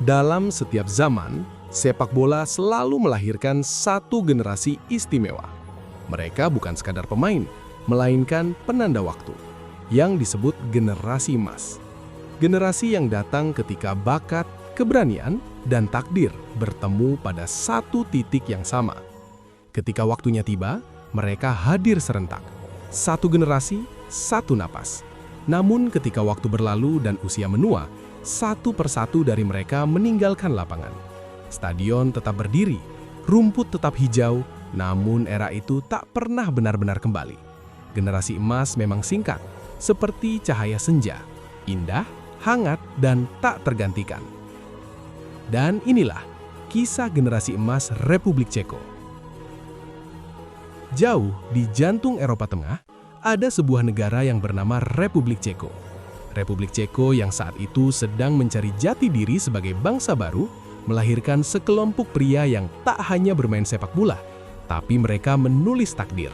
Dalam setiap zaman, sepak bola selalu melahirkan satu generasi istimewa. Mereka bukan sekadar pemain, melainkan penanda waktu, yang disebut generasi emas. Generasi yang datang ketika bakat, keberanian, dan takdir bertemu pada satu titik yang sama. Ketika waktunya tiba, mereka hadir serentak. Satu generasi, satu napas. Namun ketika waktu berlalu dan usia menua, satu persatu dari mereka meninggalkan lapangan. Stadion tetap berdiri, rumput tetap hijau, namun era itu tak pernah benar-benar kembali. Generasi emas memang singkat, seperti cahaya senja, indah, hangat, dan tak tergantikan. Dan inilah kisah generasi emas Republik Ceko. Jauh di jantung Eropa Tengah, ada sebuah negara yang bernama Republik Ceko. Republik Ceko yang saat itu sedang mencari jati diri sebagai bangsa baru, melahirkan sekelompok pria yang tak hanya bermain sepak bola, tapi mereka menulis takdir.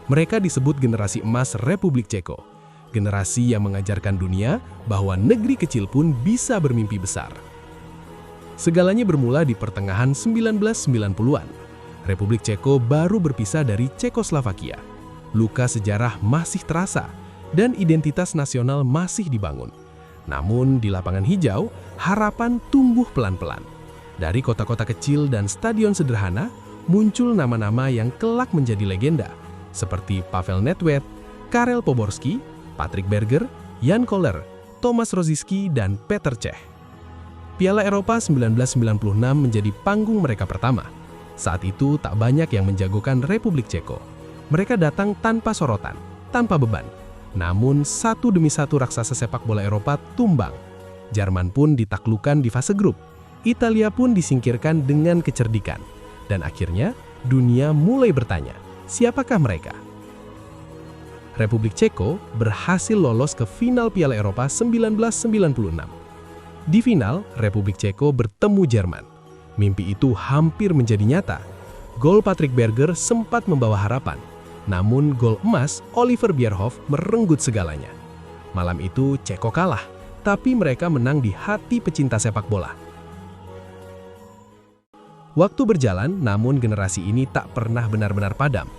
Mereka disebut generasi emas Republik Ceko, generasi yang mengajarkan dunia bahwa negeri kecil pun bisa bermimpi besar. Segalanya bermula di pertengahan 1990-an. Republik Ceko baru berpisah dari Cekoslovakia. Luka sejarah masih terasa, dan identitas nasional masih dibangun. Namun di lapangan hijau, harapan tumbuh pelan-pelan. Dari kota-kota kecil dan stadion sederhana, muncul nama-nama yang kelak menjadi legenda, seperti Pavel Nedved, Karel Poborský, Patrik Berger, Jan Koller, Tomáš Rosický, dan Petr Cech. Piala Eropa 1996 menjadi panggung mereka pertama. Saat itu tak banyak yang menjagokan Republik Ceko. Mereka datang tanpa sorotan, tanpa beban. Namun satu demi satu raksasa sepak bola Eropa tumbang. Jerman pun ditaklukkan di fase grup. Italia pun disingkirkan dengan kecerdikan. Dan akhirnya dunia mulai bertanya, siapakah mereka? Republik Ceko berhasil lolos ke final Piala Eropa 1996. Di final, Republik Ceko bertemu Jerman. Mimpi itu hampir menjadi nyata. Gol Patrik Berger sempat membawa harapan. Namun gol emas Oliver Bierhoff merenggut segalanya. Malam itu Ceko kalah, tapi mereka menang di hati pecinta sepak bola. Waktu berjalan, namun generasi ini tak pernah benar-benar padam.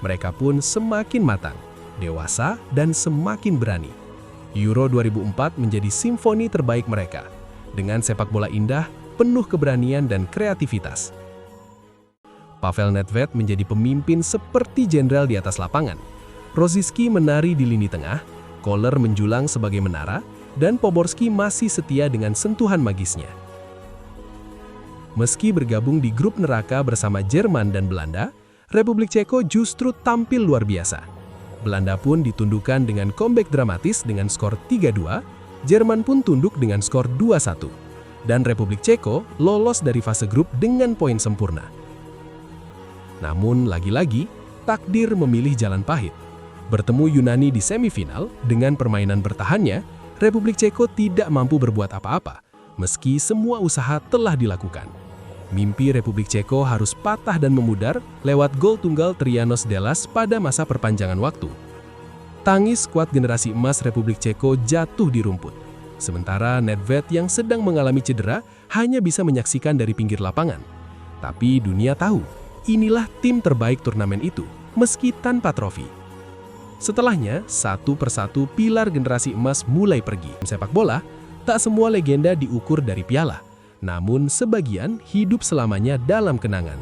Mereka pun semakin matang, dewasa, dan semakin berani. Euro 2004 menjadi simfoni terbaik mereka, dengan sepak bola indah, penuh keberanian dan kreativitas. Pavel Nedved menjadi pemimpin seperti jenderal di atas lapangan. Rosický menari di lini tengah, Koller menjulang sebagai menara, dan Poborský masih setia dengan sentuhan magisnya. Meski bergabung di grup neraka bersama Jerman dan Belanda, Republik Ceko justru tampil luar biasa. Belanda pun ditundukkan dengan comeback dramatis dengan skor 3-2, Jerman pun tunduk dengan skor 2-1. Dan Republik Ceko lolos dari fase grup dengan poin sempurna. Namun lagi-lagi, takdir memilih jalan pahit. Bertemu Yunani di semifinal, dengan permainan bertahannya, Republik Ceko tidak mampu berbuat apa-apa, meski semua usaha telah dilakukan. Mimpi Republik Ceko harus patah dan memudar lewat gol tunggal Trianos Delas pada masa perpanjangan waktu. Tangis skuad generasi emas Republik Ceko jatuh di rumput. Sementara Nedved yang sedang mengalami cedera hanya bisa menyaksikan dari pinggir lapangan. Tapi dunia tahu, inilah tim terbaik turnamen itu, meski tanpa trofi. Setelahnya, satu persatu pilar generasi emas mulai pergi. Sepak bola, tak semua legenda diukur dari piala, namun sebagian hidup selamanya dalam kenangan.